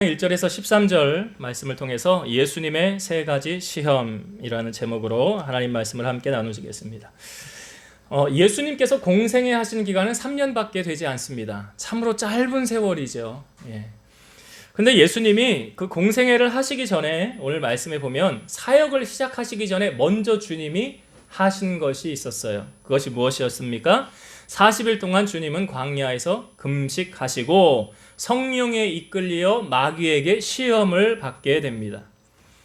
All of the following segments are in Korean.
1절에서 13절 말씀을 통해서 예수님의 세 가지 시험이라는 제목으로 하나님 말씀을 함께 나누시겠습니다. 예수님께서 공생애 하신 기간은 3년밖에 되지 않습니다. 참으로 짧은 세월이죠. 근데 예수님이 그 공생애를 하시기 전에 오늘 말씀에 보면 사역을 시작하시기 전에 먼저 주님이 하신 것이 있었어요. 그것이 무엇이었습니까? 40일 동안 주님은 광야에서 금식하시고 성령에 이끌려 마귀에게 시험을 받게 됩니다.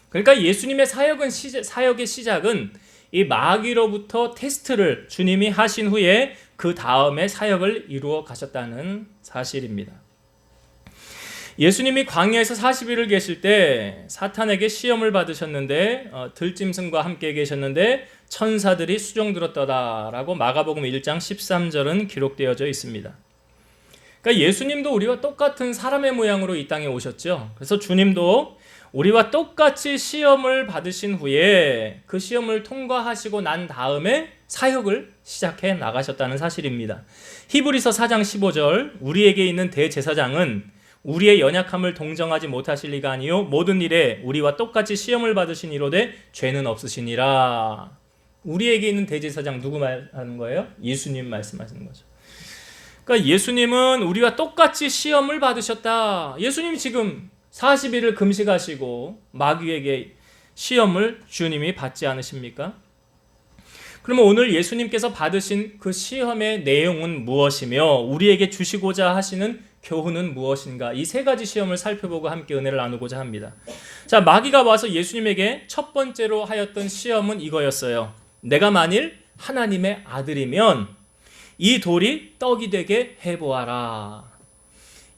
그러니까 예수님의 사역의 시작은 이 마귀로부터 테스트를 주님이 하신 후에 그 다음에 사역을 이루어 가셨다는 사실입니다. 예수님이 광야에서 40일을 계실 때 사탄에게 시험을 받으셨는데 들짐승과 함께 계셨는데 천사들이 수종들었더라라고 마가복음 1장 13절은 기록되어져 있습니다. 그러니까 예수님도 우리와 똑같은 사람의 모양으로 이 땅에 오셨죠. 그래서 주님도 우리와 똑같이 시험을 받으신 후에 그 시험을 통과하시고 난 다음에 사역을 시작해 나가셨다는 사실입니다. 히브리서 4장 15절 우리에게 있는 대제사장은 우리의 연약함을 동정하지 못하실 리가 아니요 모든 일에 우리와 똑같이 시험을 받으신 이로되 죄는 없으시니라. 우리에게 있는 대제사장 누구 말하는 거예요? 예수님 말씀하시는 거죠. 그러니까 예수님은 우리와 똑같이 시험을 받으셨다. 예수님 지금 40일을 금식하시고 마귀에게 시험을 주님이 받지 않으십니까? 그러면 오늘 예수님께서 받으신 그 시험의 내용은 무엇이며 우리에게 주시고자 하시는 교훈은 무엇인가? 이 세 가지 시험을 살펴보고 함께 은혜를 나누고자 합니다. 자, 마귀가 와서 예수님에게 첫 번째로 하였던 시험은 이거였어요. 내가 만일 하나님의 아들이면 이 돌이 떡이 되게 해보아라.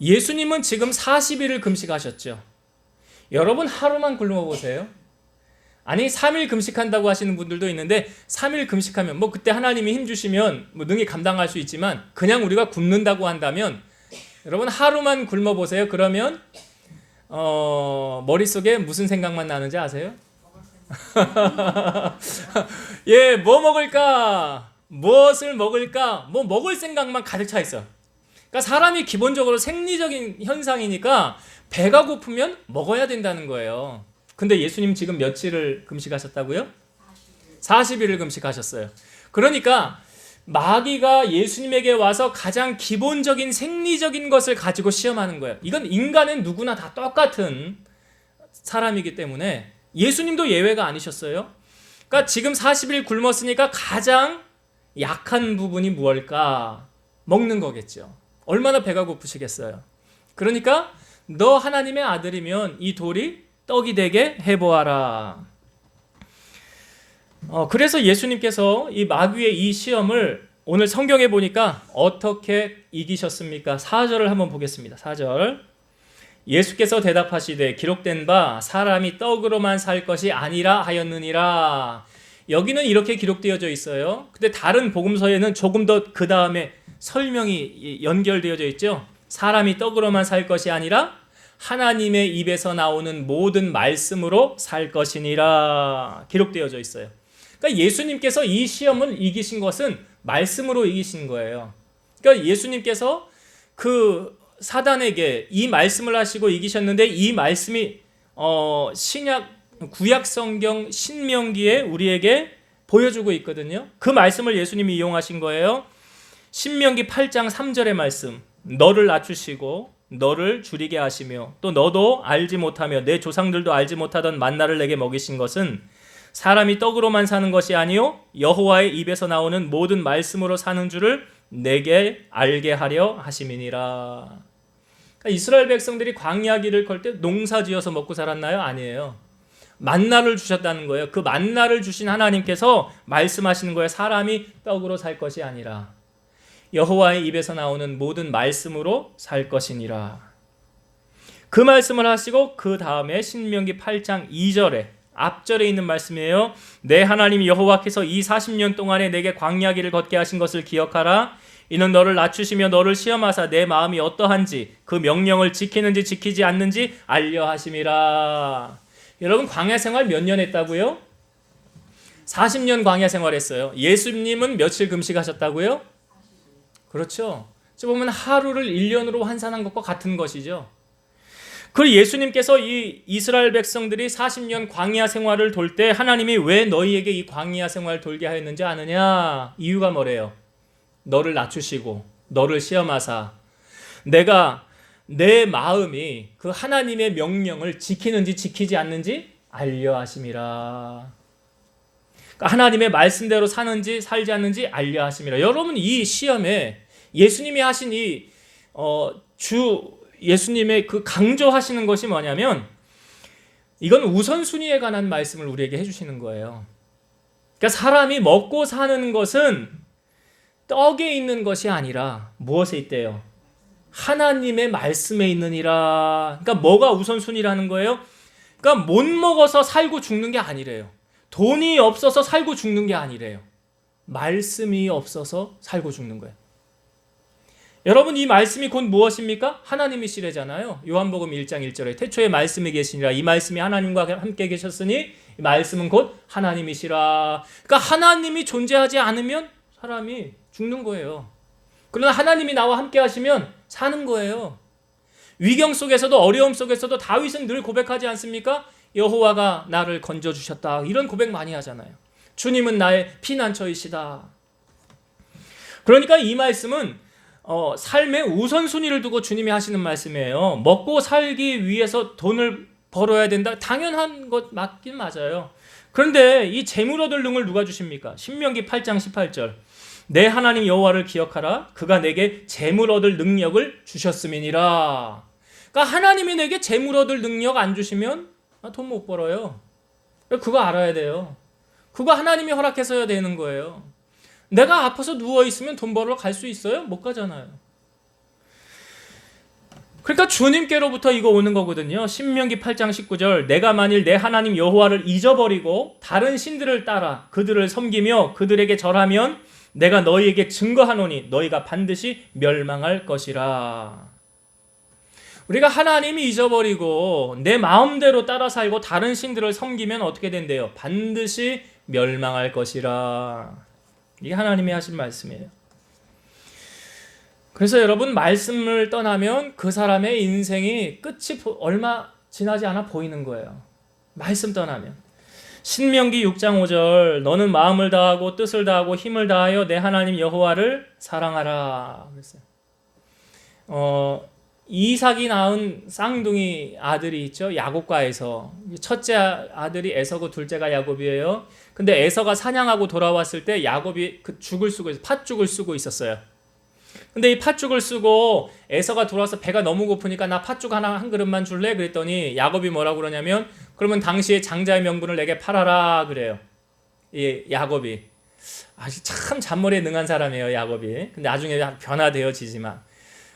예수님은 지금 40일을 금식하셨죠. 여러분 하루만 굶어보세요. 아니 3일 금식한다고 하시는 분들도 있는데 3일 금식하면 그때 하나님이 힘주시면 능히 감당할 수 있지만 그냥 우리가 굶는다고 한다면 여러분 하루만 굶어보세요. 그러면 머릿속에 무슨 생각만 나는지 아세요? 뭐 먹을까? 무엇을 먹을까? 먹을 생각만 가득 차 있어. 그러니까 사람이 기본적으로 생리적인 현상이니까 배가 고프면 먹어야 된다는 거예요. 근데 예수님 지금 며칠을 금식하셨다고요? 40일을 금식하셨어요. 그러니까 마귀가 예수님에게 와서 가장 기본적인 생리적인 것을 가지고 시험하는 거예요. 이건 인간은 누구나 다 똑같은 사람이기 때문에 예수님도 예외가 아니셨어요. 그러니까 지금 40일 굶었으니까 가장 약한 부분이 무엇일까? 먹는 거겠죠. 얼마나 배가 고프시겠어요. 그러니까 너 하나님의 아들이면 이 돌이 떡이 되게 해보아라. 그래서 예수님께서 이 마귀의 이 시험을 오늘 성경에 보니까 어떻게 이기셨습니까? 4절을 한번 보겠습니다. 4절 예수께서 대답하시되 기록된 바 사람이 떡으로만 살 것이 아니라 하였느니라. 여기는 이렇게 기록되어져 있어요. 근데 다른 복음서에는 조금 더 그 다음에 설명이 연결되어져 있죠. 사람이 떡으로만 살 것이 아니라 하나님의 입에서 나오는 모든 말씀으로 살 것이니라 기록되어져 있어요. 그러니까 예수님께서 이 시험을 이기신 것은 말씀으로 이기신 거예요. 그러니까 예수님께서 그 사단에게 이 말씀을 하시고 이기셨는데 이 말씀이 구약 성경 신명기에 우리에게 보여주고 있거든요. 그 말씀을 예수님이 이용하신 거예요. 신명기 8장 3절의 말씀 너를 낮추시고 너를 줄이게 하시며 또 너도 알지 못하며 내 조상들도 알지 못하던 만나를 내게 먹이신 것은 사람이 떡으로만 사는 것이 아니요 여호와의 입에서 나오는 모든 말씀으로 사는 줄을 내게 알게 하려 하심이니라. 그러니까 이스라엘 백성들이 광야 길을 걸 때 농사 지어서 먹고 살았나요? 아니에요. 만나를 주셨다는 거예요. 그 만나를 주신 하나님께서 말씀하시는 거예요. 사람이 떡으로 살 것이 아니라 여호와의 입에서 나오는 모든 말씀으로 살 것이니라. 그 말씀을 하시고 그 다음에 신명기 8장 2절에 앞절에 있는 말씀이에요. 내 하나님 여호와께서 이 40년 동안에 내게 광야 길을 걷게 하신 것을 기억하라. 이는 너를 낮추시며 너를 시험하사 내 마음이 어떠한지 그 명령을 지키는지 지키지 않는지 알려 하심이라. 여러분 광야 생활 몇 년 했다고요? 40년 광야 생활했어요. 예수님은 며칠 금식하셨다고요? 그렇죠. 보면 하루를 1년으로 환산한 것과 같은 것이죠. 그리고 예수님께서 이 이스라엘 백성들이 40년 광야 생활을 돌 때 하나님이 왜 너희에게 이 광야 생활을 돌게 하였는지 아느냐? 이유가 뭐래요? 너를 낮추시고 너를 시험하사 내가 내 마음이 그 하나님의 명령을 지키는지 지키지 않는지 알려 하심이라. 그러니까 하나님의 말씀대로 사는지 살지 않는지 알려 하심이라. 여러분, 이 시험에 예수님이 하신 예수님의 그 강조하시는 것이 뭐냐면 이건 우선순위에 관한 말씀을 우리에게 해주시는 거예요. 그러니까 사람이 먹고 사는 것은 떡에 있는 것이 아니라 무엇에 있대요? 하나님의 말씀에 있느니라. 그러니까 뭐가 우선순위라는 거예요? 그러니까 못 먹어서 살고 죽는 게 아니래요. 돈이 없어서 살고 죽는 게 아니래요. 말씀이 없어서 살고 죽는 거예요. 여러분, 이 말씀이 곧 무엇입니까? 하나님이시래잖아요. 요한복음 1장 1절에 태초에 말씀이 계시니라. 이 말씀이 하나님과 함께 계셨으니 이 말씀은 곧 하나님이시라. 그러니까 하나님이 존재하지 않으면 사람이 죽는 거예요. 그러나 하나님이 나와 함께 하시면 사는 거예요. 위경 속에서도 어려움 속에서도 다윗은 늘 고백하지 않습니까? 여호와가 나를 건져주셨다. 이런 고백 많이 하잖아요. 주님은 나의 피난처이시다. 그러니까 이 말씀은 삶의 우선순위를 두고 주님이 하시는 말씀이에요. 먹고 살기 위해서 돈을 벌어야 된다. 당연한 것 맞긴 맞아요. 그런데 이 재물 얻을 능을 누가 주십니까? 신명기 8장 18절. 내 하나님 여호와를 기억하라. 그가 내게 재물 얻을 능력을 주셨음이니라. 그러니까 하나님이 내게 재물 얻을 능력 안 주시면 돈 못 벌어요. 그거 알아야 돼요. 그거 하나님이 허락해서야 되는 거예요. 내가 아파서 누워있으면 돈 벌러 갈 수 있어요? 못 가잖아요. 그러니까 주님께로부터 이거 오는 거거든요. 신명기 8장 19절. 내가 만일 내 하나님 여호와를 잊어버리고 다른 신들을 따라 그들을 섬기며 그들에게 절하면 내가 너희에게 증거하노니 너희가 반드시 멸망할 것이라. 우리가 하나님이 잊어버리고 내 마음대로 따라 살고 다른 신들을 섬기면 어떻게 된대요? 반드시 멸망할 것이라. 이게 하나님이 하신 말씀이에요. 그래서 여러분, 말씀을 떠나면 그 사람의 인생이 끝이 얼마 지나지 않아 보이는 거예요. 말씀 떠나면. 신명기 6장 5절. 너는 마음을 다하고 뜻을 다하고 힘을 다하여 내 하나님 여호와를 사랑하라. 그랬어요. 이삭이 낳은 쌍둥이 아들이 있죠. 야곱과에서. 첫째 아들이 에서고 둘째가 야곱이에요. 근데 에서가 사냥하고 돌아왔을 때 야곱이 그 팥죽을 쓰고 있었어요. 근데 이 팥죽을 쓰고 에서가 돌아와서 배가 너무 고프니까 나 팥죽 한 그릇만 줄래? 그랬더니 야곱이 뭐라고 그러냐면 그러면 당시에 장자의 명분을 내게 팔아라 그래요. 이 야곱이. 아주 참 잔머리에 능한 사람이에요, 야곱이. 근데 나중에 변화되어지지만.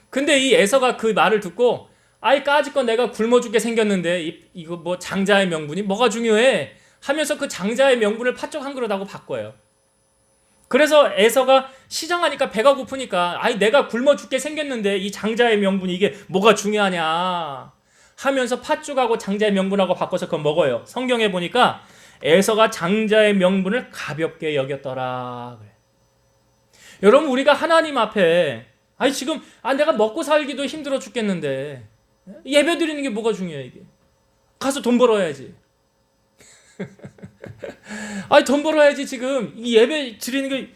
근데 이 에서가 그 말을 듣고 아이 까짓거 내가 굶어 죽게 생겼는데 이거 뭐 장자의 명분이 뭐가 중요해? 하면서 그 장자의 명분을 팥죽 한 그릇하고 바꿔요. 그래서 에서가 시장하니까 배가 고프니까 아이 내가 굶어 죽게 생겼는데 이 장자의 명분이 이게 뭐가 중요하냐 하면서 팥죽하고 장자의 명분하고 바꿔서 그거 먹어요. 성경에 보니까 에서가 장자의 명분을 가볍게 여겼더라. 여러분, 우리가 하나님 앞에 아니 지금 내가 먹고 살기도 힘들어 죽겠는데 예배 드리는 게 뭐가 중요해 이게. 가서 돈 벌어야지. 아니 돈 벌어야지. 지금 이 예배 드리는 게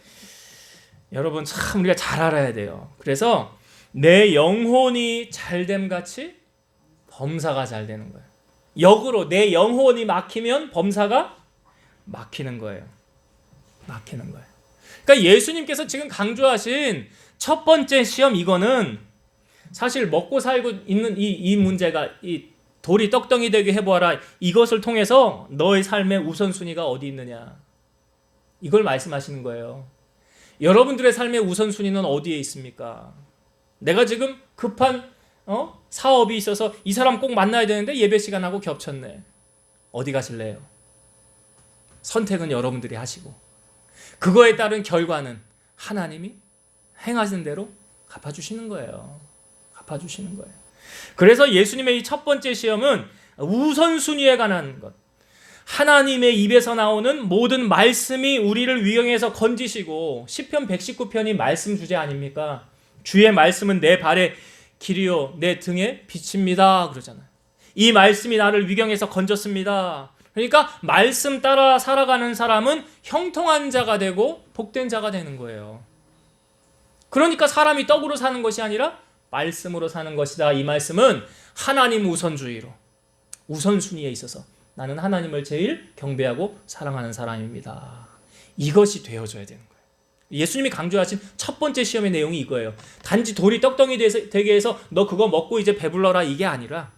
여러분 참 우리가 잘 알아야 돼요. 그래서 내 영혼이 잘됨 같이 범사가 잘 되는 거예요. 역으로 내 영혼이 막히면 범사가 막히는 거예요. 막히는 거예요. 그러니까 예수님께서 지금 강조하신 첫 번째 시험, 이거는 사실 먹고 살고 있는 이 문제가 이 돌이 떡덩이 되게 해보아라. 이것을 통해서 너의 삶의 우선순위가 어디 있느냐. 이걸 말씀하시는 거예요. 여러분들의 삶의 우선순위는 어디에 있습니까? 내가 지금 급한 사업이 있어서 이 사람 꼭 만나야 되는데 예배 시간하고 겹쳤네. 어디 가실래요? 선택은 여러분들이 하시고 그거에 따른 결과는 하나님이 행하신 대로 갚아주시는 거예요. 갚아주시는 거예요. 그래서 예수님의 이 첫 번째 시험은 우선순위에 관한 것. 하나님의 입에서 나오는 모든 말씀이 우리를 위경에서 건지시고 시편 119편이 말씀 주제 아닙니까? 주의 말씀은 내 발의 길이요 내 등의 빛입니다 그러잖아요. 이 말씀이 나를 위경에서 건졌습니다. 그러니까 말씀 따라 살아가는 사람은 형통한 자가 되고 복된 자가 되는 거예요. 그러니까 사람이 떡으로 사는 것이 아니라 말씀으로 사는 것이다. 이 말씀은 하나님 우선주의로, 우선순위에 있어서 나는 하나님을 제일 경배하고 사랑하는 사람입니다. 이것이 되어져야 되는 거예요. 예수님이 강조하신 첫 번째 시험의 내용이 이거예요. 단지 돌이 떡덩이 되게 해서 너 그거 먹고 이제 배불러라 이게 아니라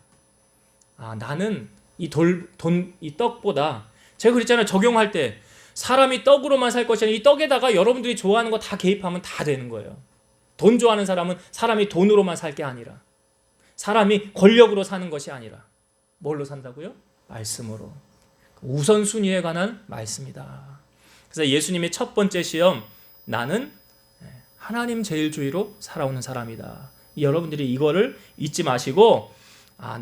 나는 이 떡보다 제가 그랬잖아요. 적용할 때 사람이 떡으로만 살 것이 아니라 이 떡에다가 여러분들이 좋아하는 거 다 개입하면 다 되는 거예요. 돈 좋아하는 사람은 사람이 돈으로만 살 게 아니라 사람이 권력으로 사는 것이 아니라 뭘로 산다고요? 말씀으로. 우선순위에 관한 말씀이다. 그래서 예수님의 첫 번째 시험, 나는 하나님 제일주의로 살아오는 사람이다. 여러분들이 이거를 잊지 마시고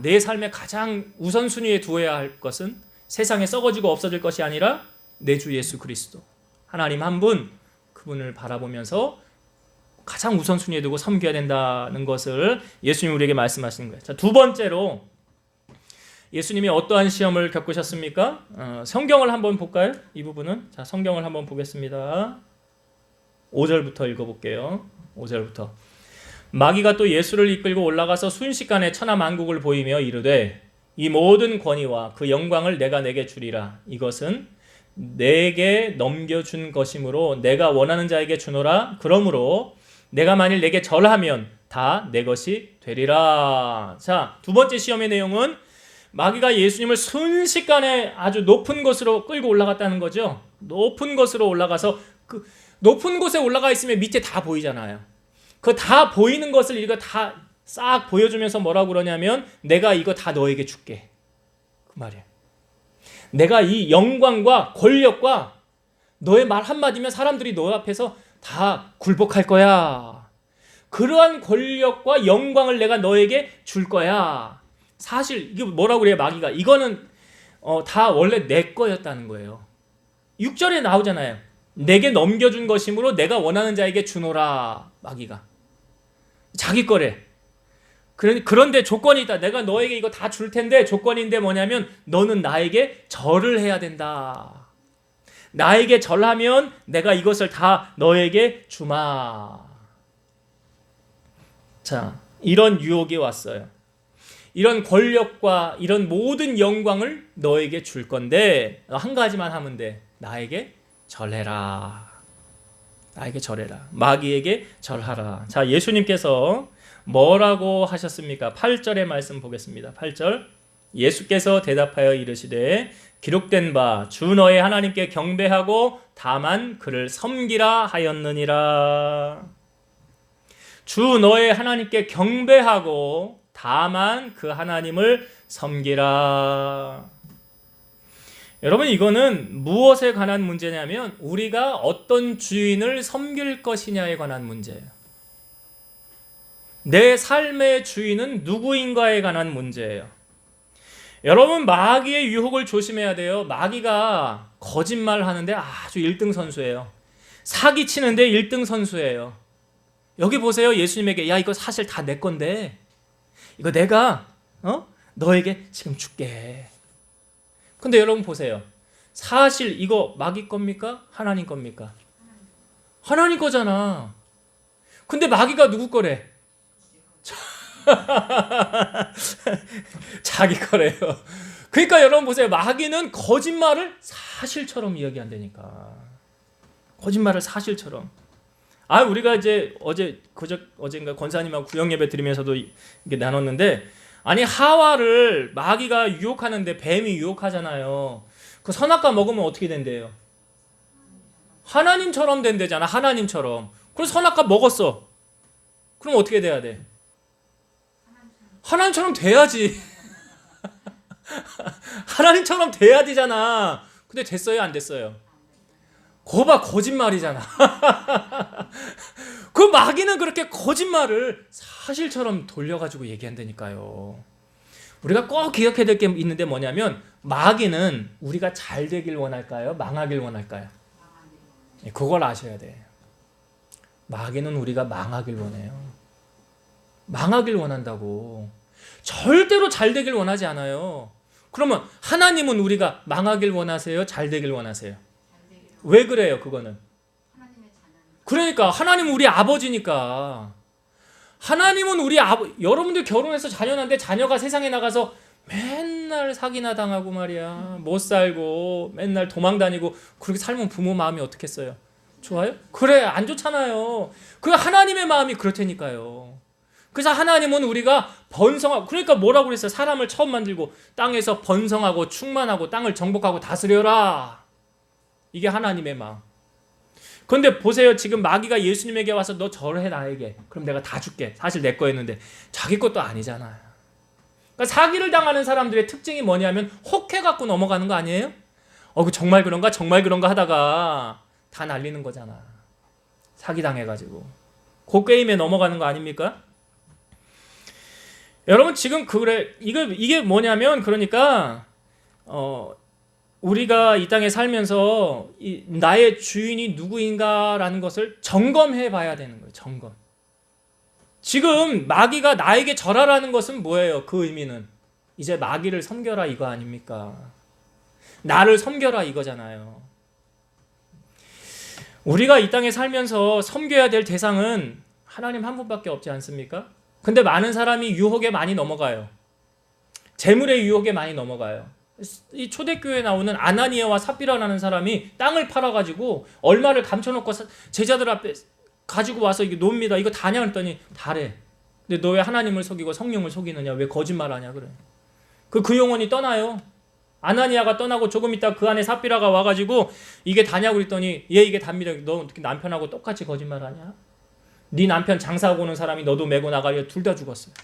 내 삶의 가장 우선순위에 두어야 할 것은 세상에 썩어지고 없어질 것이 아니라 내 주 예수 그리스도, 하나님 한 분, 그분을 바라보면서 가장 우선순위에 두고 섬겨야 된다는 것을 예수님이 우리에게 말씀하시는 거예요. 자, 두 번째로 예수님이 어떠한 시험을 겪으셨습니까? 성경을 한번 볼까요? 이 부분은. 자, 성경을 한번 보겠습니다. 5절부터 읽어볼게요. 5절부터. 마귀가 또 예수를 이끌고 올라가서 순식간에 천하 만국을 보이며 이르되 이 모든 권위와 그 영광을 내가 내게 주리라. 이것은 내게 넘겨준 것이므로 내가 원하는 자에게 주노라. 그러므로 내가 만일 내게 절하면 다 내 것이 되리라. 자, 두 번째 시험의 내용은 마귀가 예수님을 순식간에 아주 높은 곳으로 끌고 올라갔다는 거죠. 높은 곳으로 올라가서 그 높은 곳에 올라가 있으면 밑에 다 보이잖아요. 그 다 보이는 것을 이거 다 싹 보여주면서 뭐라고 그러냐면 내가 이거 다 너에게 줄게. 그 말이에요. 내가 이 영광과 권력과 너의 말 한마디면 사람들이 너 앞에서 다 굴복할 거야. 그러한 권력과 영광을 내가 너에게 줄 거야. 사실 이게 뭐라고 그래요? 마귀가 이거는 다 원래 내 거였다는 거예요. 6절에 나오잖아요. 내게 넘겨준 것이므로 내가 원하는 자에게 주노라. 마귀가 자기 거래. 그런데 조건이 있다. 내가 너에게 이거 다 줄 텐데 조건인데 뭐냐면 너는 나에게 절을 해야 된다. 나에게 절하면 내가 이것을 다 너에게 주마. 자, 이런 유혹이 왔어요. 이런 권력과 이런 모든 영광을 너에게 줄 건데 한 가지만 하면 돼. 나에게 절해라. 나에게 절해라. 마귀에게 절하라. 자, 예수님께서 뭐라고 하셨습니까? 8절의 말씀 보겠습니다. 8절. 예수께서 대답하여 이르시되 기록된 바 주 너의 하나님께 경배하고 다만 그를 섬기라 하였느니라. 주 너의 하나님께 경배하고 다만 그 하나님을 섬기라. 여러분, 이거는 무엇에 관한 문제냐면 우리가 어떤 주인을 섬길 것이냐에 관한 문제예요. 내 삶의 주인은 누구인가에 관한 문제예요. 여러분, 마귀의 유혹을 조심해야 돼요. 마귀가 거짓말 하는데 아주 1등 선수예요. 사기 치는데 1등 선수예요. 여기 보세요. 예수님에게 야, 이거 사실 다 내 건데 이거 내가 너에게 지금 줄게. 근데 여러분 보세요. 사실 이거 마귀 겁니까? 하나님 겁니까? 하나님 거잖아. 근데 마귀가 누구 거래? 자기 거래요. 그러니까 여러분 보세요. 마귀는 거짓말을 사실처럼 이야기한다니까. 거짓말을 사실처럼. 우리가 이제 어젠가 권사님하고 구역 예배 드리면서도 이게 나눴는데, 아니 하와를 마귀가 유혹하는데 뱀이 유혹하잖아요. 그 선악과 먹으면 어떻게 된대요? 하나님처럼 된대잖아. 하나님처럼. 그래서 선악과 먹었어. 그럼 어떻게 돼야 돼? 하나님처럼 돼야지. 하나님처럼 돼야 되잖아. 근데 됐어요? 안 됐어요? 그거 봐, 거짓말이잖아. 그 마귀는 그렇게 거짓말을 사실처럼 돌려가지고 얘기한다니까요. 우리가 꼭 기억해야 될 게 있는데 뭐냐면 마귀는 우리가 잘 되길 원할까요? 망하길 원할까요? 그걸 아셔야 돼. 마귀는 우리가 망하길 원해요. 망하길 원한다고. 절대로 잘 되길 원하지 않아요. 그러면 하나님은 우리가 망하길 원하세요? 잘 되길 원하세요? 왜 그래요? 그거는 그러니까 하나님은 우리 아버지니까. 하나님은 우리 여러분들 결혼해서 자녀 낳는데 자녀가 세상에 나가서 맨날 사기나 당하고 말이야, 못 살고 맨날 도망 다니고 그렇게 살면 부모 마음이 어떻겠어요? 좋아요? 그래, 안 좋잖아요. 그 하나님의 마음이 그렇다니까요. 그래서 하나님은 우리가 번성하고, 그러니까 뭐라고 그랬어요? 사람을 처음 만들고 땅에서 번성하고 충만하고 땅을 정복하고 다스려라. 이게 하나님의 마음. 그런데 보세요. 지금 마귀가 예수님에게 와서 너 절해 나에게. 그럼 내가 다 줄게. 사실 내 거였는데 자기 것도 아니잖아요. 그러니까 사기를 당하는 사람들의 특징이 뭐냐면 혹해갖고 넘어가는 거 아니에요? 그 정말 그런가? 정말 그런가 하다가 다 날리는 거잖아. 사기당해가지고. 그 게임에 넘어가는 거 아닙니까? 여러분 지금 이게 뭐냐면 그러니까 우리가 이 땅에 살면서 나의 주인이 누구인가라는 것을 점검해 봐야 되는 거예요. 점검. 지금 마귀가 나에게 절하라는 것은 뭐예요? 그 의미는 이제 마귀를 섬겨라 이거 아닙니까? 나를 섬겨라 이거잖아요. 우리가 이 땅에 살면서 섬겨야 될 대상은 하나님 한 분밖에 없지 않습니까? 근데 많은 사람이 유혹에 많이 넘어가요. 재물의 유혹에 많이 넘어가요. 이 초대교회에 나오는 아나니아와 삽비라라는 사람이 땅을 팔아가지고 얼마를 감춰놓고 제자들 앞에 가지고 와서 이게 놉니다. 이거 다냐 했더니 다래. 근데 너 왜 하나님을 속이고 성령을 속이느냐? 왜 거짓말하냐 그래. 그 영혼이 떠나요. 아나니아가 떠나고 조금 있다 그 안에 삽비라가 와가지고 이게 다냐고 그랬더니 얘 이게 답니다. 너 어떻게 남편하고 똑같이 거짓말하냐? 네 남편 장사하고 오는 사람이 너도 메고 나가려 둘 다 죽었어요.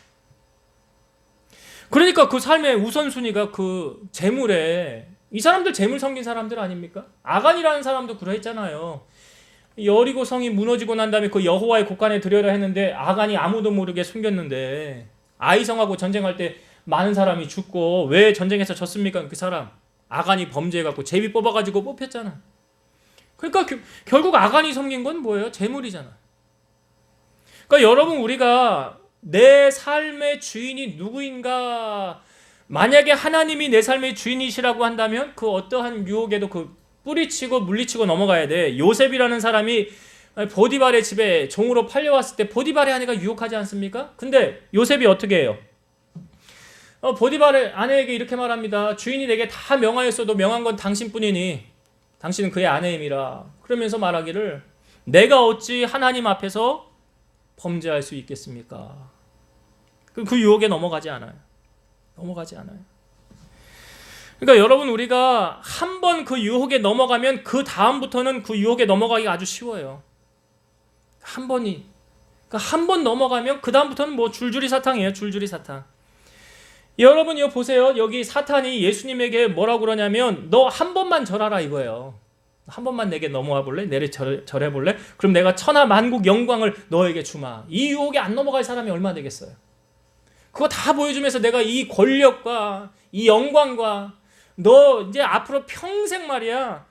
그러니까 그 삶의 우선순위가 그 재물에, 이 사람들 재물 섬긴 사람들 아닙니까? 아간이라는 사람도 그러했잖아요. 여리고 성이 무너지고 난 다음에 그 여호와의 곳간에 들여라 했는데 아간이 아무도 모르게 숨겼는데 아이성하고 전쟁할 때 많은 사람이 죽고 왜 전쟁에서 졌습니까? 그 사람 아간이 범죄해갖고 제비 뽑아가지고 뽑혔잖아. 그러니까 결국 아간이 섬긴 건 뭐예요? 재물이잖아. 그러니까 여러분 우리가 내 삶의 주인이 누구인가, 만약에 하나님이 내 삶의 주인이시라고 한다면 그 어떠한 유혹에도 그 뿌리치고 물리치고 넘어가야 돼. 요셉이라는 사람이 보디발의 집에 종으로 팔려왔을 때 보디발의 아내가 유혹하지 않습니까? 근데 요셉이 어떻게 해요? 보디발의 아내에게 이렇게 말합니다. 주인이 내게 다 명하였어도 명한 건 당신뿐이니 당신은 그의 아내임이라. 그러면서 말하기를 내가 어찌 하나님 앞에서 범죄할 수 있겠습니까? 그 유혹에 넘어가지 않아요. 넘어가지 않아요. 그러니까 여러분 우리가 한 번 그 유혹에 넘어가면 그 다음부터는 그 유혹에 넘어가기가 아주 쉬워요. 한 번이. 그러니까 한 번 넘어가면 그 다음부터는 뭐 줄줄이 사탕이에요. 줄줄이 사탕. 여러분 이거 보세요. 여기 사탄이 예수님에게 뭐라고 그러냐면 너 한 번만 절하라 이거예요. 한 번만 내게 넘어와 볼래? 내를 절해 볼래? 그럼 내가 천하 만국 영광을 너에게 주마. 이 유혹에 안 넘어갈 사람이 얼마나 되겠어요? 그거 다 보여주면서 내가 이 권력과 이 영광과 너 이제 앞으로 평생 말이야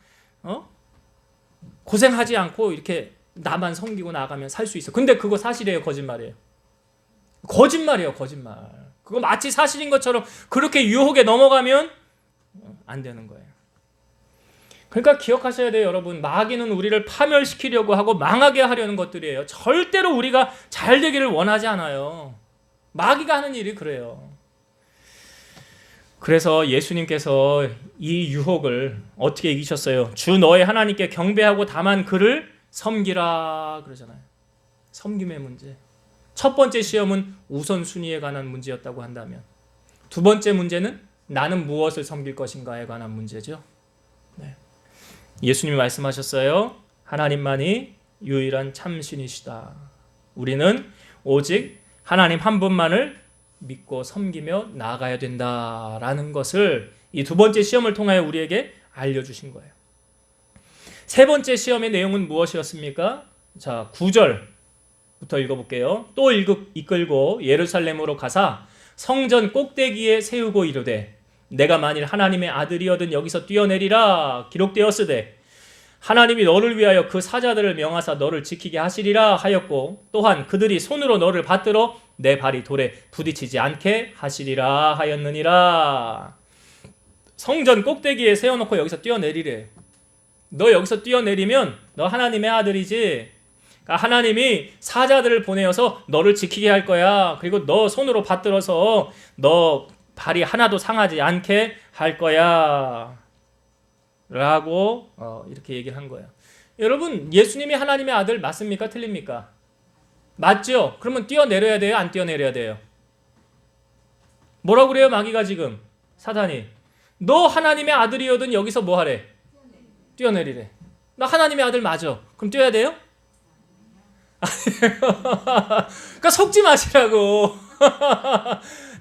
고생하지 않고 이렇게 나만 섬기고 나가면 살 수 있어. 근데 그거 사실이에요? 거짓말이에요? 거짓말이에요. 거짓말. 그거 마치 사실인 것처럼 그렇게 유혹에 넘어가면 안 되는 거예요. 그러니까 기억하셔야 돼요, 여러분. 마귀는 우리를 파멸시키려고 하고 망하게 하려는 것들이에요. 절대로 우리가 잘 되기를 원하지 않아요. 마귀가 하는 일이 그래요. 그래서 예수님께서 이 유혹을 어떻게 이기셨어요? 주 너의 하나님께 경배하고 다만 그를 섬기라 그러잖아요. 섬김의 문제. 첫 번째 시험은 우선순위에 관한 문제였다고 한다면 두 번째 문제는 나는 무엇을 섬길 것인가에 관한 문제죠. 네. 예수님이 말씀하셨어요. 하나님만이 유일한 참신이시다. 우리는 오직 하나님 한 분만을 믿고 섬기며 나아가야 된다라는 것을 이 두 번째 시험을 통하여 우리에게 알려주신 거예요. 세 번째 시험의 내용은 무엇이었습니까? 자, 9절부터 읽어볼게요. 또 이끌고 예루살렘으로 가사 성전 꼭대기에 세우고 이르되 내가 만일 하나님의 아들이어든 여기서 뛰어내리라 기록되었으되 하나님이 너를 위하여 그 사자들을 명하사 너를 지키게 하시리라 하였고 또한 그들이 손으로 너를 받들어 내 발이 돌에 부딪히지 않게 하시리라 하였느니라. 성전 꼭대기에 세워놓고 여기서 뛰어내리래. 너 여기서 뛰어내리면 너 하나님의 아들이지. 그러니까 하나님이 사자들을 보내어서 너를 지키게 할 거야. 그리고 너 손으로 받들어서 너 발이 하나도 상하지 않게 할 거야 라고 이렇게 얘기를 한 거예요. 여러분, 예수님이 하나님의 아들 맞습니까? 틀립니까? 맞죠? 그러면 뛰어내려야 돼요? 안 뛰어내려야 돼요? 뭐라고 그래요? 마귀가 지금 사단이 너 하나님의 아들이거든. 여기서 뭐 하래? 뛰어내리래. 나 하나님의 아들 맞아. 그럼 뛰어야 돼요? 그러니까 속지 마시라고.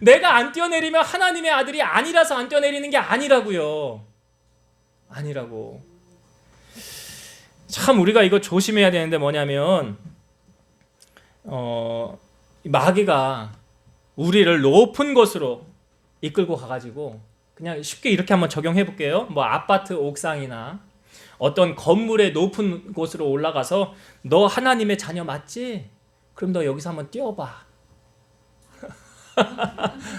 내가 안 뛰어내리면 하나님의 아들이 아니라서 안 뛰어내리는 게 아니라고요. 아니라고. 참 우리가 이거 조심해야 되는데 뭐냐면 마귀가 우리를 높은 곳으로 이끌고 가가지고 그냥 쉽게 이렇게 한번 적용해 볼게요. 뭐 아파트 옥상이나 어떤 건물의 높은 곳으로 올라가서 너 하나님의 자녀 맞지? 그럼 너 여기서 한번 뛰어봐.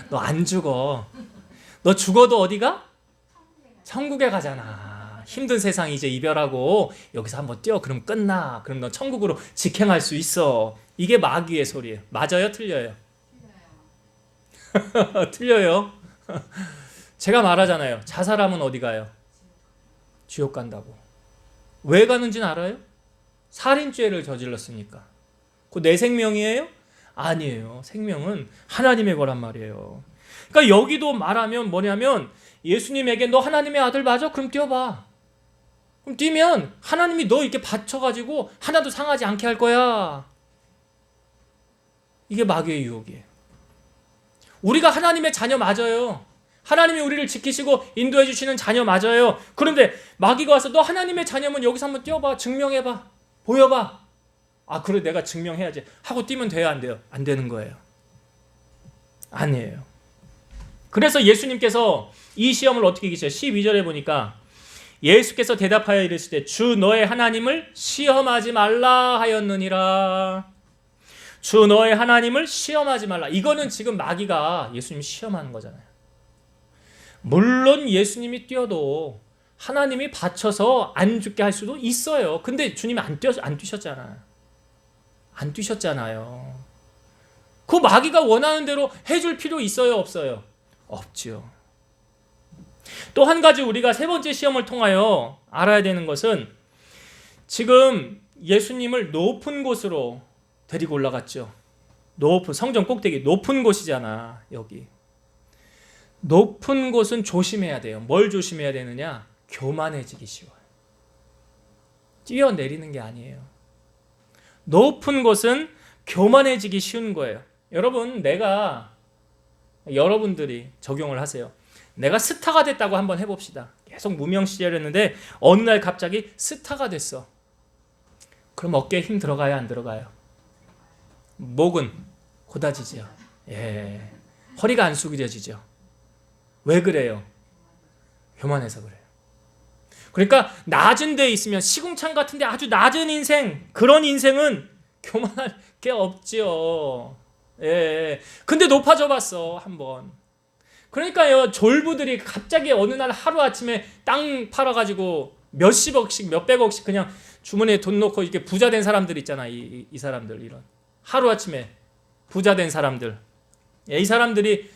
너 안 죽어. 너 죽어도 어디가? 천국에 가잖아. 힘든 세상 이제 이별하고 여기서 한번 뛰어. 그럼 끝나. 그럼 너 천국으로 직행할 수 있어. 이게 마귀의 소리예요. 맞아요? 틀려요? 틀려요. 제가 말하잖아요. 자살하면 어디 가요? 지옥 간다고. 왜 가는지는 알아요? 살인죄를 저질렀으니까. 그거 내 생명이에요? 아니에요. 생명은 하나님의 거란 말이에요. 그러니까 여기도 말하면 뭐냐면 예수님에게 너 하나님의 아들 맞아? 그럼 뛰어봐. 그럼 뛰면 하나님이 너 이렇게 받쳐가지고 하나도 상하지 않게 할 거야. 이게 마귀의 유혹이에요. 우리가 하나님의 자녀 맞아요. 하나님이 우리를 지키시고 인도해 주시는 자녀 맞아요. 그런데 마귀가 와서 너 하나님의 자녀면 여기서 한번 뛰어봐. 증명해봐. 보여봐. 아 그래 내가 증명해야지 하고 뛰면 돼요? 안 돼요? 안 되는 거예요. 아니에요. 그래서 예수님께서 이 시험을 어떻게 이기셔요? 12절에 보니까 예수께서 대답하여 이르시되 주 너의 하나님을 시험하지 말라 하였느니라. 주 너의 하나님을 시험하지 말라. 이거는 지금 마귀가 예수님 시험하는 거잖아요. 물론 예수님이 뛰어도 하나님이 받쳐서 안 죽게 할 수도 있어요. 근데 주님이 안 뛰셨잖아요. 안 뛰셨잖아요. 그 마귀가 원하는 대로 해줄 필요 있어요? 없어요? 없죠. 또 한 가지 우리가 세 번째 시험을 통하여 알아야 되는 것은 지금 예수님을 높은 곳으로 데리고 올라갔죠. 높은 성전 꼭대기 높은 곳이잖아. 여기 높은 곳은 조심해야 돼요. 뭘 조심해야 되느냐? 교만해지기 쉬워요. 뛰어내리는 게 아니에요. 높은 곳은 교만해지기 쉬운 거예요. 여러분, 여러분들이 적용을 하세요. 내가 스타가 됐다고 한번 해봅시다. 계속 무명 시절이었는데 어느 날 갑자기 스타가 됐어. 그럼 어깨에 힘 들어가요? 안 들어가요? 목은 고다지죠. 예. 허리가 안 숙여지죠. 왜 그래요? 교만해서 그래요. 그러니까 낮은 데에 있으면 시궁창 같은데 아주 낮은 인생, 그런 인생은 교만할 게 없지요. 예. 근데 높아져 봤어 한번. 그러니까요 졸부들이 갑자기 어느 날 하루 아침에 땅 팔아가지고 몇십억씩 몇백억씩 그냥 주머니에 돈 넣고 이렇게 부자 된 사람들 있잖아. 이 사람들 이런 하루 아침에 부자 된 사람들. 이 사람들이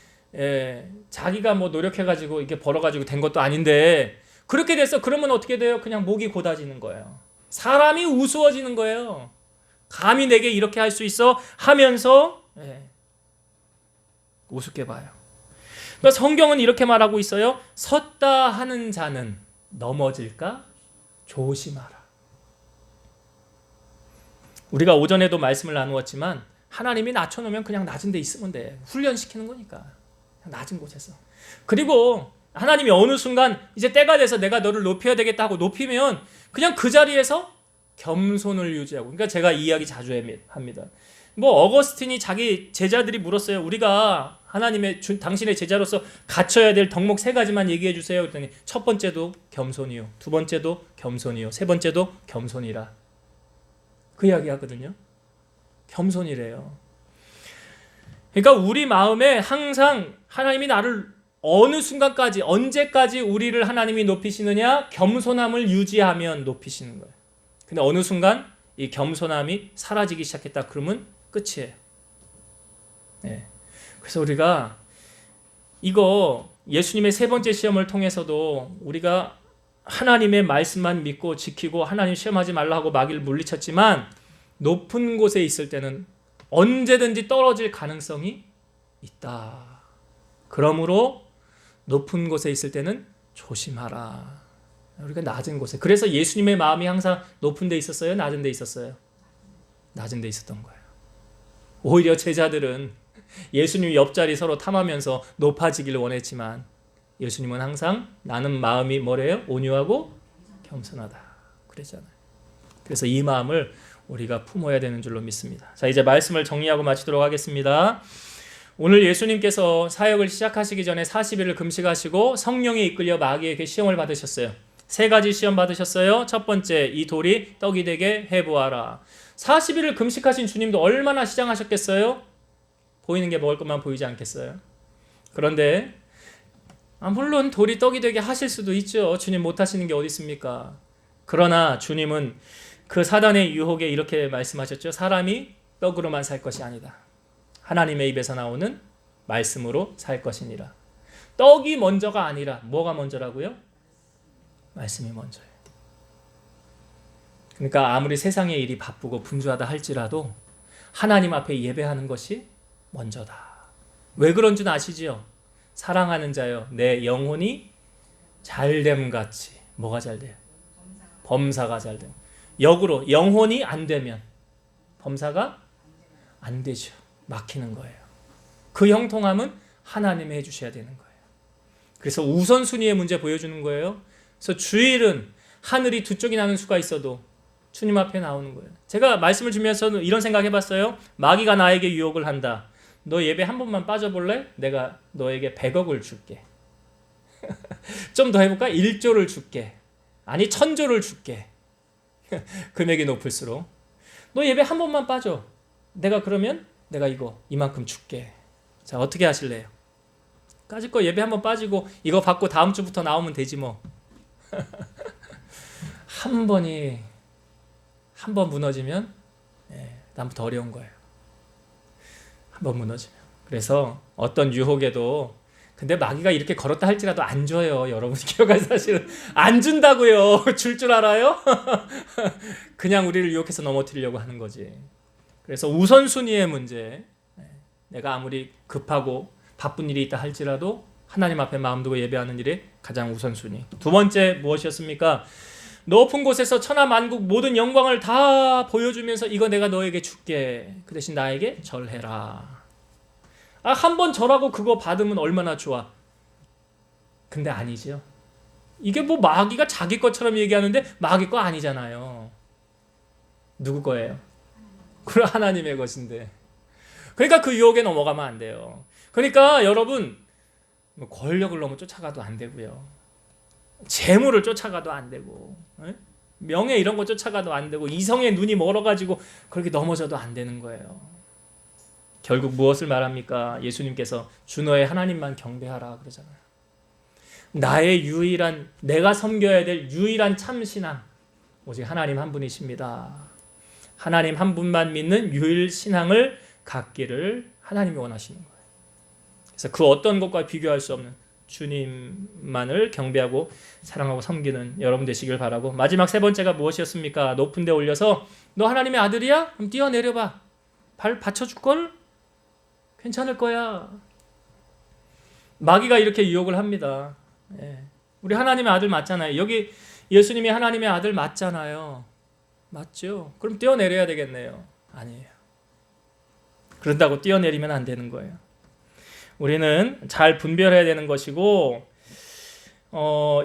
자기가 뭐 노력해가지고 이렇게 벌어가지고 된 것도 아닌데 그렇게 됐어. 그러면 어떻게 돼요? 그냥 목이 고다지는 거예요. 사람이 우스워지는 거예요. 감히 내게 이렇게 할 수 있어? 하면서 우습게 봐요. 그러니까 성경은 이렇게 말하고 있어요. 섰다 하는 자는 넘어질까 조심하라. 우리가 오전에도 말씀을 나누었지만 하나님이 낮춰놓으면 그냥 낮은 데 있으면 돼. 훈련시키는 거니까. 낮은 곳에서. 그리고 하나님이 어느 순간 이제 때가 돼서 내가 너를 높여야 되겠다 하고 높이면 그냥 그 자리에서 겸손을 유지하고. 그러니까 제가 이 이야기 자주 합니다. 뭐 어거스틴이 자기 제자들이 물었어요. 우리가 하나님의 당신의 제자로서 갖춰야 될 덕목 3가지만 얘기해 주세요. 그랬더니 첫 번째도 겸손이요. 두 번째도 겸손이요. 세 번째도 겸손이라. 그 이야기 하거든요. 겸손이래요. 그러니까 우리 마음에 항상 하나님이 나를 어느 순간까지, 언제까지 우리를 하나님이 높이시느냐? 겸손함을 유지하면 높이시는 거예요. 근데 어느 순간 이 겸손함이 사라지기 시작했다 그러면 끝이에요. 네. 그래서 우리가 이거 예수님의 세 번째 시험을 통해서도 우리가 하나님의 말씀만 믿고 지키고 하나님 시험하지 말라 하고 마귀를 물리쳤지만 높은 곳에 있을 때는 언제든지 떨어질 가능성이 있다. 그러므로 높은 곳에 있을 때는 조심하라. 우리가 낮은 곳에. 그래서 예수님의 마음이 항상 높은 데 있었어요? 낮은 데 있었어요? 낮은 데 있었던 거예요. 오히려 제자들은 예수님 옆자리 서로 탐하면서 높아지기를 원했지만 예수님은 항상 나는 마음이 뭐래요? 온유하고 겸손하다. 그랬잖아요. 그래서 이 마음을 우리가 품어야 되는 줄로 믿습니다. 자, 이제 말씀을 정리하고 마치도록 하겠습니다. 오늘 예수님께서 사역을 시작하시기 전에 40일을 금식하시고 성령에 이끌려 마귀에게 시험을 받으셨어요. 세 가지 시험 받으셨어요. 첫 번째, 이 돌이 떡이 되게 해보아라. 40일을 금식하신 주님도 얼마나 시장하셨겠어요? 보이는 게 먹을 것만 보이지 않겠어요? 그런데 물론 돌이 떡이 되게 하실 수도 있죠. 주님 못하시는 게 어디 있습니까? 그러나 주님은 그 사단의 유혹에 이렇게 말씀하셨죠. 사람이 떡으로만 살 것이 아니다. 하나님의 입에서 나오는 말씀으로 살 것이니라. 떡이 먼저가 아니라 뭐가 먼저라고요? 말씀이 먼저예요. 그러니까 아무리 세상의 일이 바쁘고 분주하다 할지라도 하나님 앞에 예배하는 것이 먼저다. 왜 그런 줄 아시지요? 사랑하는 자여, 내 영혼이 잘됨 같이. 뭐가 잘 돼요? 범사가 잘 돼요. 역으로 영혼이 안 되면 범사가 안 되죠. 막히는 거예요. 그 형통함은 하나님이 해주셔야 되는 거예요. 그래서 우선순위의 문제 보여주는 거예요. 그래서 주일은 하늘이 두 쪽이 나는 수가 있어도 주님 앞에 나오는 거예요. 제가 말씀을 주면서 이런 생각 해봤어요. 마귀가 나에게 유혹을 한다. 너 예배 한 번만 빠져볼래? 내가 너에게 100억을 줄게. 좀 더 해볼까? 1조를 줄게. 아니 1000조를 줄게. 금액이 높을수록 너 예배 한 번만 빠져. 그러면 내가 이만큼 줄게. 자, 어떻게 하실래요? 까짓 거 예배 한 번 빠지고 이거 받고 다음 주부터 나오면 되지 뭐. 한 번 무너지면 다음부터 어려운 거예요. 한 번 무너지면. 그래서 어떤 유혹에도 근데 마귀가 이렇게 걸었다 할지라도 안 줘요. 여러분이 기억할 사실은 안 준다고요. 줄 알아요? 그냥 우리를 유혹해서 넘어뜨리려고 하는 거지. 그래서 우선순위의 문제. 내가 아무리 급하고 바쁜 일이 있다 할지라도 하나님 앞에 마음 두고 예배하는 일이 가장 우선순위. 두 번째 무엇이었습니까? 높은 곳에서 천하 만국 모든 영광을 다 보여주면서 이거 내가 너에게 줄게. 그 대신 나에게 절해라. 한 번 절하고 그거 받으면 얼마나 좋아. 근데 아니죠. 이게 뭐 마귀가 자기 것처럼 얘기하는데 마귀 거 아니잖아요. 누구 거예요? 그럼 하나님의 것인데. 그러니까 그 유혹에 넘어가면 안 돼요. 그러니까 여러분 권력을 너무 쫓아가도 안 되고요. 재물을 쫓아가도 안 되고, 명예 이런 거 쫓아가도 안 되고, 이성의 눈이 멀어가지고 그렇게 넘어져도 안 되는 거예요. 결국 무엇을 말합니까? 예수님께서 주 너의 하나님만 경배하라 그러잖아요. 나의 유일한, 내가 섬겨야 될 유일한 참신앙 오직 하나님 한 분이십니다. 하나님 한 분만 믿는 유일 신앙을 갖기를 하나님이 원하시는 거예요. 그래서 그 어떤 것과 비교할 수 없는 주님만을 경배하고 사랑하고 섬기는 여러분 되시길 바라고, 마지막 세 번째가 무엇이었습니까? 높은 데 올려서 너 하나님의 아들이야? 그럼 뛰어내려봐. 발 받쳐줄걸? 괜찮을 거야. 마귀가 이렇게 유혹을 합니다. 우리 하나님의 아들 맞잖아요. 여기 예수님이 하나님의 아들 맞잖아요. 맞죠? 그럼 뛰어내려야 되겠네요. 아니에요. 그런다고 뛰어내리면 안 되는 거예요. 우리는 잘 분별해야 되는 것이고,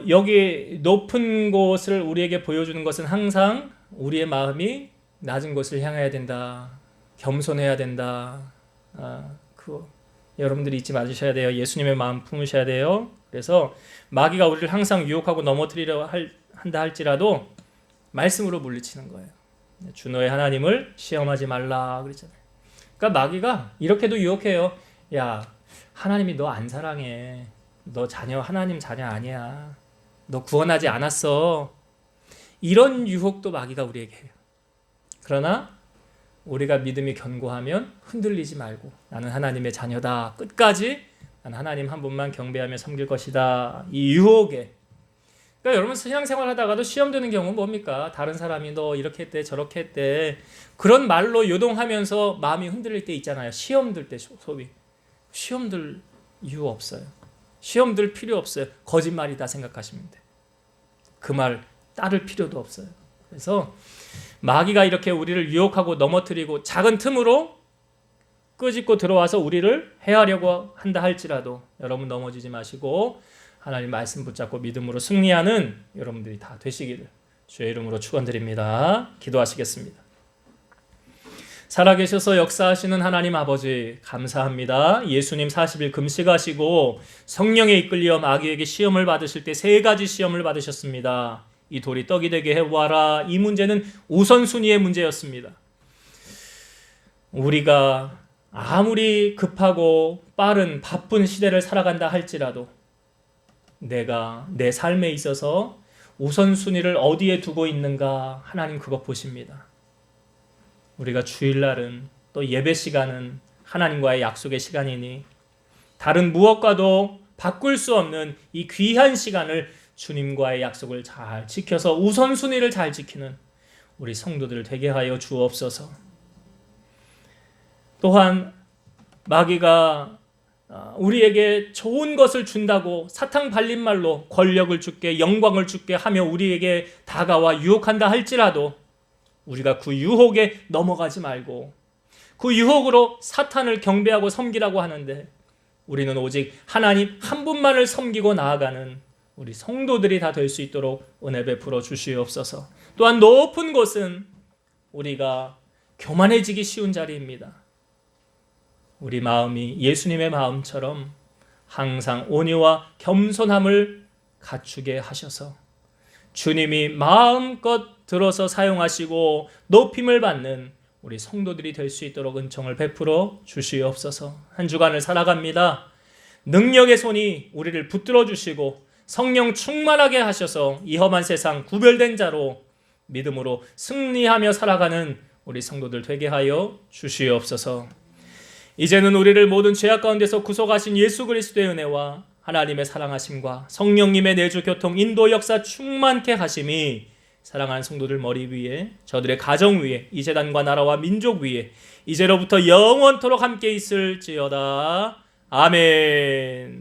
여기 높은 곳을 우리에게 보여주는 것은 항상 우리의 마음이 낮은 곳을 향해야 된다. 겸손해야 된다. 여러분들이 잊지 마시셔야 돼요. 예수님의 마음 품으셔야 돼요. 그래서 마귀가 우리를 항상 유혹하고 넘어뜨리려 한다 할지라도 말씀으로 물리치는 거예요. 주 너의 하나님을 시험하지 말라 그랬잖아요. 그러니까 마귀가 이렇게도 유혹해요. 야, 하나님이 너 안 사랑해. 너 자녀 하나님 자녀 아니야. 너 구원하지 않았어. 이런 유혹도 마귀가 우리에게 해요. 그러나 우리가 믿음이 견고하면 흔들리지 말고 나는 하나님의 자녀다. 끝까지 난 하나님 한 분만 경배하며 섬길 것이다. 이 유혹에. 그러니까 여러분 신앙생활 하다가도 시험 드는 경우는 뭡니까? 다른 사람이 너 이렇게 했대 저렇게 했대. 그런 말로 요동하면서 마음이 흔들릴 때 있잖아요. 시험 들 때 소위. 시험 들 이유 없어요. 시험 들 필요 없어요. 거짓말이다 생각하시면 돼. 그 말 따를 필요도 없어요. 그래서 마귀가 이렇게 우리를 유혹하고 넘어뜨리고 작은 틈으로 끄집고 들어와서 우리를 해하려고 한다 할지라도 여러분 넘어지지 마시고 하나님 말씀 붙잡고 믿음으로 승리하는 여러분들이 다 되시기를 주의 이름으로 축원드립니다. 기도하시겠습니다. 살아계셔서 역사하시는 하나님 아버지 감사합니다. 예수님 40일 금식하시고 성령에 이끌려 마귀에게 시험을 받으실 때 3가지 시험을 받으셨습니다. 이 돌이 떡이 되게 해보아라. 이 문제는 우선순위의 문제였습니다. 우리가 아무리 급하고 빠른 바쁜 시대를 살아간다 할지라도 내가 내 삶에 있어서 우선순위를 어디에 두고 있는가 하나님 그것 보십니다. 우리가 주일날은 또 예배 시간은 하나님과의 약속의 시간이니 다른 무엇과도 바꿀 수 없는 이 귀한 시간을 주님과의 약속을 잘 지켜서 우선순위를 잘 지키는 우리 성도들 되게 하여 주옵소서. 또한 마귀가 우리에게 좋은 것을 준다고 사탕 발린 말로 권력을 주게 영광을 주게 하며 우리에게 다가와 유혹한다 할지라도 우리가 그 유혹에 넘어가지 말고 그 유혹으로 사탄을 경배하고 섬기라고 하는데 우리는 오직 하나님 한 분만을 섬기고 나아가는 우리 성도들이 다 될 수 있도록 은혜 베풀어 주시옵소서. 또한 높은 곳은 우리가 교만해지기 쉬운 자리입니다. 우리 마음이 예수님의 마음처럼 항상 온유와 겸손함을 갖추게 하셔서 주님이 마음껏 들어서 사용하시고 높임을 받는 우리 성도들이 될 수 있도록 은총을 베풀어 주시옵소서. 한 주간을 살아갑니다. 능력의 손이 우리를 붙들어 주시고 성령 충만하게 하셔서 이 험한 세상 구별된 자로 믿음으로 승리하며 살아가는 우리 성도들 되게 하여 주시옵소서. 이제는 우리를 모든 죄악 가운데서 구속하신 예수 그리스도의 은혜와 하나님의 사랑하심과 성령님의 내주 교통 인도 역사 충만케 하심이 사랑하는 성도들 머리 위에 저들의 가정 위에 이 재단과 나라와 민족 위에 이제로부터 영원토록 함께 있을지어다. 아멘.